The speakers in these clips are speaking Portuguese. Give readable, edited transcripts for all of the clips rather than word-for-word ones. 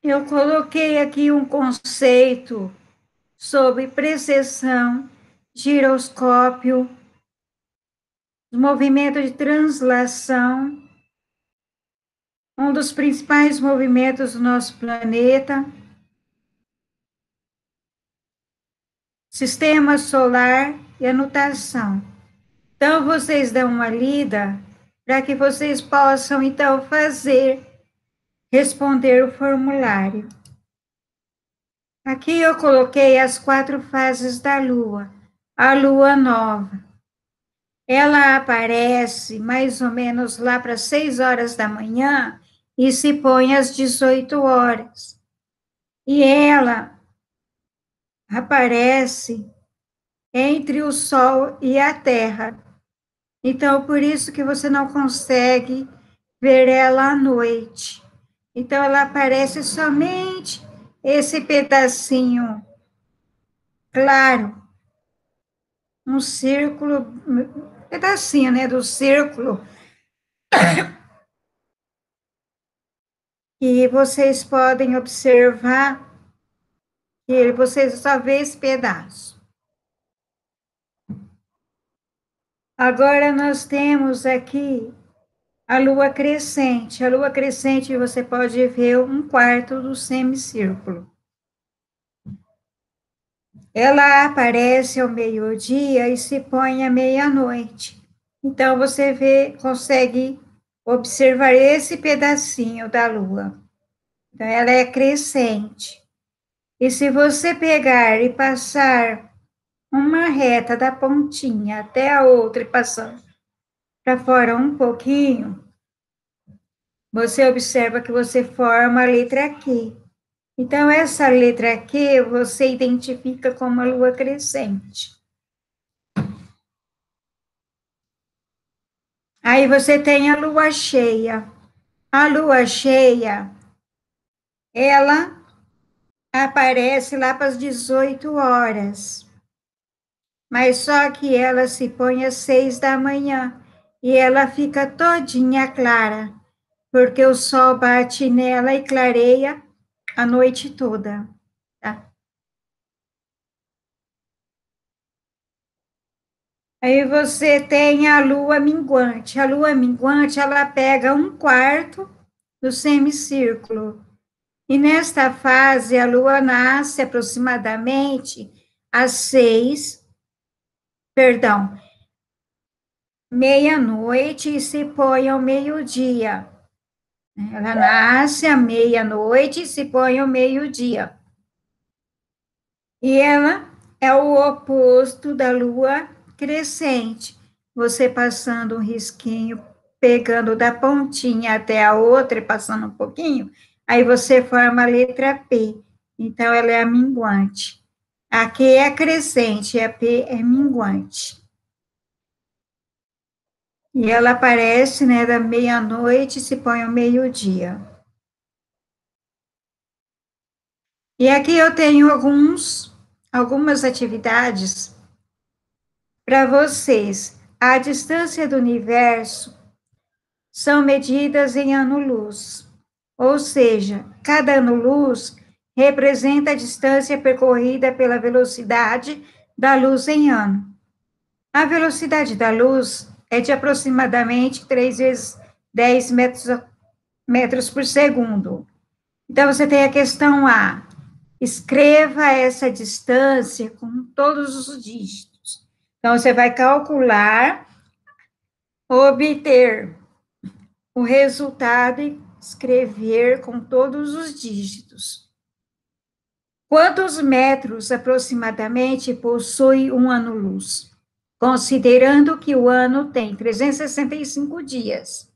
Eu coloquei aqui um conceito sobre precessão, giroscópio, movimento de translação, um dos principais movimentos do nosso planeta, sistema solar e a nutação. Então, vocês dão uma lida para que vocês possam, então, responder o formulário. Aqui eu coloquei as 4 fases da Lua. A Lua nova. Ela aparece mais ou menos lá para 6 horas da manhã e se põe às 18 horas. E ela aparece entre o Sol e a Terra. Então, por isso que você não consegue ver ela à noite. Então, ela aparece somente esse pedacinho claro, um círculo, pedacinho, né, do círculo, e vocês podem observar que vocês só vê esse pedaço. Agora nós temos aqui a lua crescente. A lua crescente você pode ver 1/4 do semicírculo. Ela aparece ao meio-dia e se põe à meia-noite. Então você consegue observar esse pedacinho da lua. Então ela é crescente. E se você pegar e passar uma reta da pontinha até a outra e passando para fora um pouquinho, você observa que você forma a letra Q. Então, essa letra Q você identifica como a lua crescente. Aí você tem a lua cheia. A lua cheia, ela aparece lá para as 18 horas. Mas só que ela se põe às 6 da manhã e ela fica todinha clara, porque o sol bate nela e clareia a noite toda, tá? Aí você tem a lua minguante. A lua minguante, ela pega 1/4 do semicírculo. E nesta fase, a lua nasce aproximadamente às 6, perdão, meia-noite e se põe ao meio-dia. Ela nasce à meia-noite e se põe ao meio-dia. E ela é o oposto da lua crescente. Você passando um risquinho, pegando da pontinha até a outra e passando um pouquinho, aí você forma a letra P. Então, ela é a minguante. A Q é crescente, a P é minguante. E ela aparece, né, da meia-noite e se põe ao meio-dia. E aqui eu tenho algumas atividades para vocês. A distância do universo são medidas em ano-luz, ou seja, cada ano-luz representa a distância percorrida pela velocidade da luz em ano. A velocidade da luz é de aproximadamente 3 vezes 10 metros por segundo. Então, você tem a questão A. Escreva essa distância com todos os dígitos. Então, você vai calcular, obter o resultado e escrever com todos os dígitos. Quantos metros aproximadamente possui um ano-luz? Considerando que o ano tem 365 dias.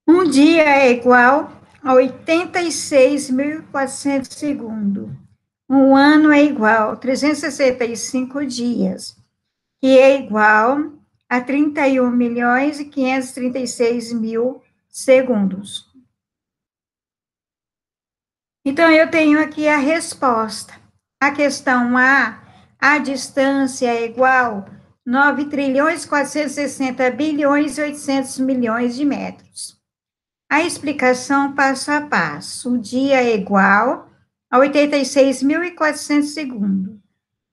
Um dia é igual a 86.400 segundos. Um ano é igual a 365 dias, que é igual a 31.536.000 segundos. Então, eu tenho aqui a resposta. A questão a distância é igual a 9.460.800.000.000 de metros. A explicação passo a passo. O dia é igual a 86.400 segundos.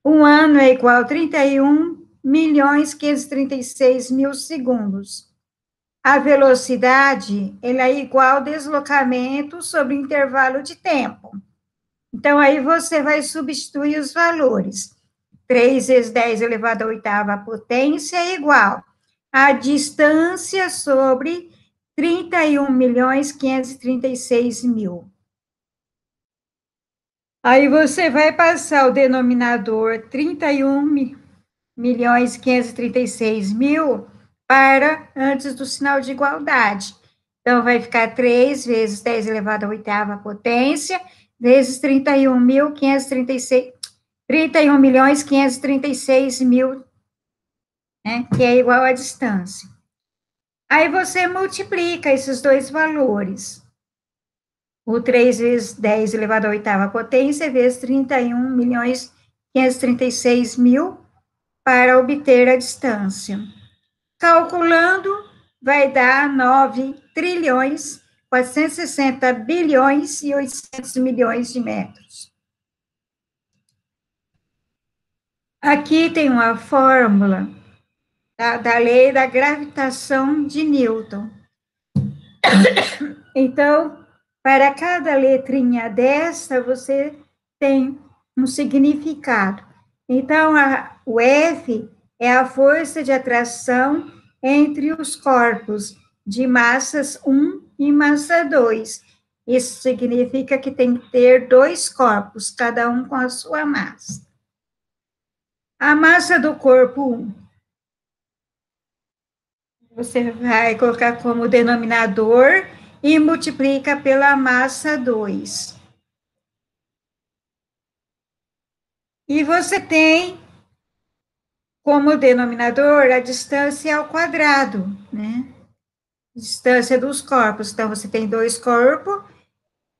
Um ano é igual a 31.536.000 segundos. A velocidade, ela é igual ao deslocamento sobre intervalo de tempo. Então, aí você vai substituir os valores. 3 vezes 10 elevado à oitava potência é igual a distância sobre 31.536.000. Aí você vai passar o denominador 31.536.000 para antes do sinal de igualdade. Então, vai ficar 3 vezes 10 elevado à oitava potência, vezes 31.536.000, né, que é igual à distância. Aí você multiplica esses dois valores. O 3 vezes 10 elevado à oitava potência, vezes 31.536.000, para obter a distância. Calculando, vai dar 9.460.800.000.000 de metros. Aqui tem uma fórmula da lei da gravitação de Newton. Então, para cada letrinha dessa, você tem um significado. Então, o F é a força de atração entre os corpos de massas 1 e massa 2. Isso significa que tem que ter dois corpos, cada um com a sua massa. A massa do corpo 1, você vai colocar como denominador e multiplica pela massa 2. E você tem como denominador a distância ao quadrado, né? Distância dos corpos. Então, você tem dois corpos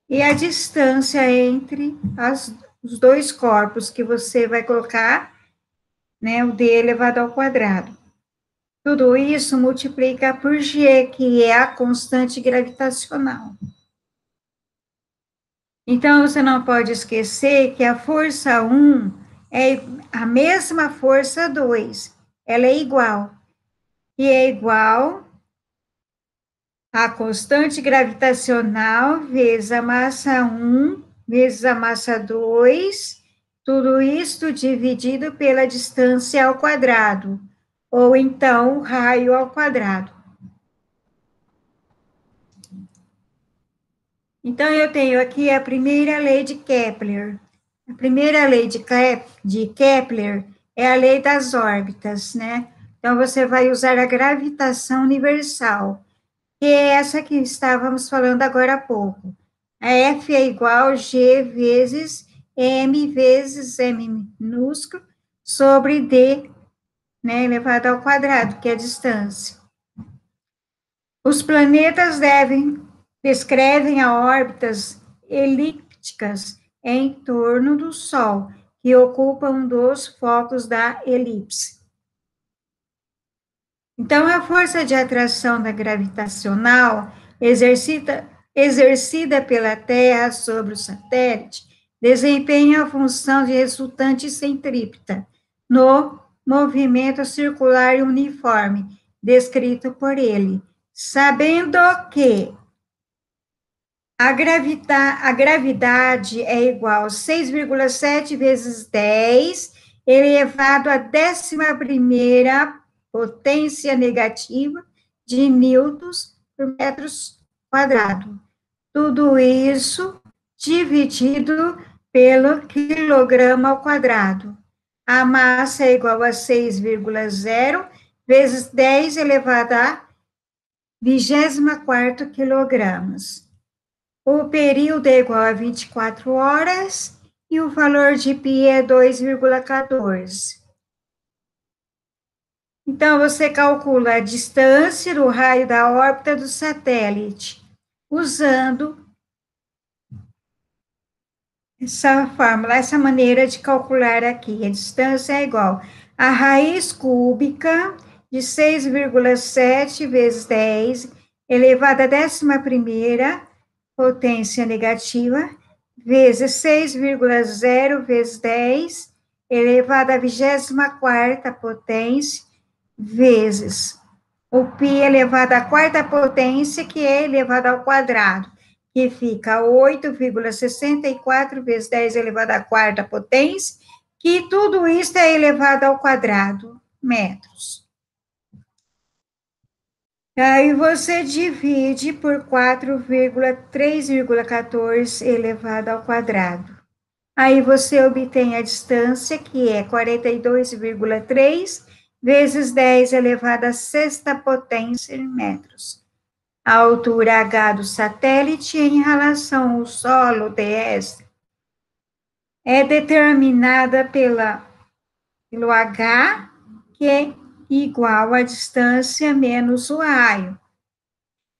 e a distância entre os dois corpos que você vai colocar, né? O d elevado ao quadrado. Tudo isso multiplica por g, que é a constante gravitacional. Então, você não pode esquecer que a força 1 é a mesma força 2. Ela é igual. E é igual a constante gravitacional vezes a massa 1 vezes a massa 2, tudo isto dividido pela distância ao quadrado, ou então raio ao quadrado. Então, eu tenho aqui a primeira lei de Kepler. A primeira lei de Kepler é a lei das órbitas, né? Então, você vai usar a gravitação universal, que é essa que estávamos falando agora há pouco. A F é igual a G vezes M minúsculo sobre D, né, elevado ao quadrado, que é a distância. Os planetas descrevem a órbitas elípticas em torno do Sol, que ocupam um dos focos da elipse. Então, a força de atração da gravitacional exercida pela Terra sobre o satélite desempenha a função de resultante centrípeta no movimento circular e uniforme descrito por ele, sabendo que a gravidade é igual a 6,7 vezes 10 elevado à 11ª potência negativa de newtons por metros quadrados. Tudo isso dividido pelo quilograma ao quadrado. A massa é igual a 6,0 vezes 10 elevado a 24 quilogramas. O período é igual a 24 horas e o valor de π é 2,14. Então, você calcula a distância do raio da órbita do satélite, usando essa fórmula, essa maneira de calcular aqui. A distância é igual a raiz cúbica de 6,7 vezes 10 elevado à 11ª potência negativa, vezes 6,0 vezes 10, elevado à 24ª potência, vezes o π elevado à 4ª potência, que é elevado ao quadrado, que fica 8,64 vezes 10 elevado à 4ª potência, que tudo isso é elevado ao quadrado, metros. Aí você divide por 4,3,14 elevado ao quadrado. Aí você obtém a distância, que é 42,3 vezes 10 elevado à 6ª potência em metros. A altura H do satélite em relação ao solo terrestre é determinada pelo H, que é igual à distância menos o raio.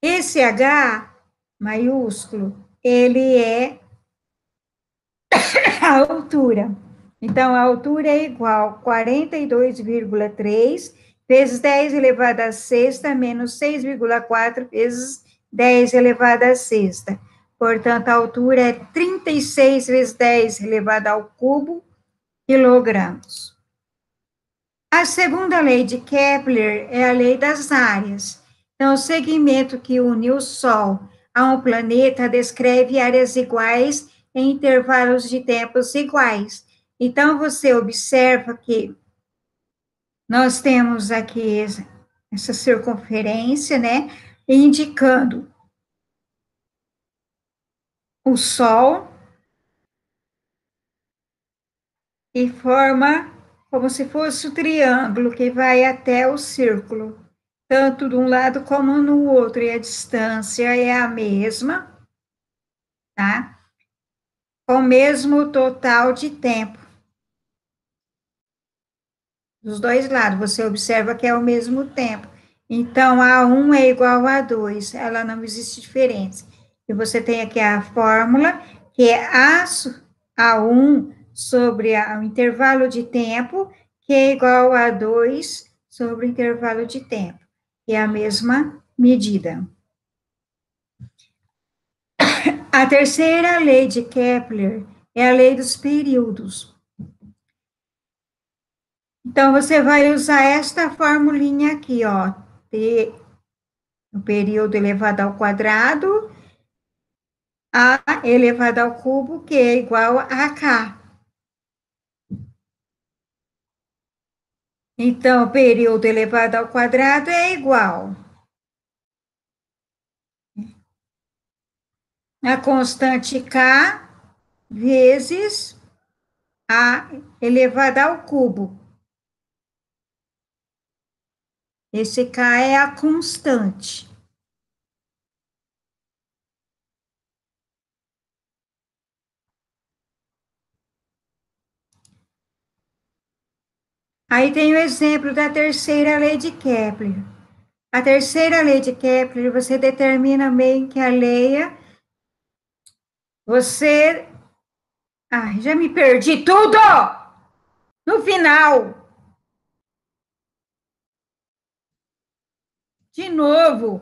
Esse H maiúsculo, ele é a altura. Então, a altura é igual a 42,3 vezes 10 elevado à sexta menos 6,4 vezes 10 elevado à sexta. Portanto, a altura é 36 vezes 10 elevado ao cubo quilogramos. A segunda lei de Kepler é a lei das áreas. Então, o segmento que une o Sol a um planeta descreve áreas iguais em intervalos de tempos iguais. Então, você observa que nós temos aqui essa circunferência, né, indicando o Sol, e forma como se fosse o triângulo que vai até o círculo, tanto de um lado como no outro, e a distância é a mesma, tá? Com o mesmo total de tempo. Dos dois lados, você observa que é o mesmo tempo. Então, A1 é igual a 2, ela não existe diferença. E você tem aqui a fórmula, que é A1 sobre o intervalo de tempo, que é igual a 2 sobre o intervalo de tempo. É a mesma medida. A terceira lei de Kepler é a lei dos períodos. Então, você vai usar esta formulinha aqui, ó, T, o período elevado ao quadrado, A elevado ao cubo, que é igual a K. Então, o período elevado ao quadrado é igual a constante K vezes A elevado ao cubo. Esse K é a constante. Aí tem o exemplo da terceira lei de Kepler. A terceira lei de Kepler, você determina bem que a leia, você... Ai, já me perdi tudo! No final. De novo.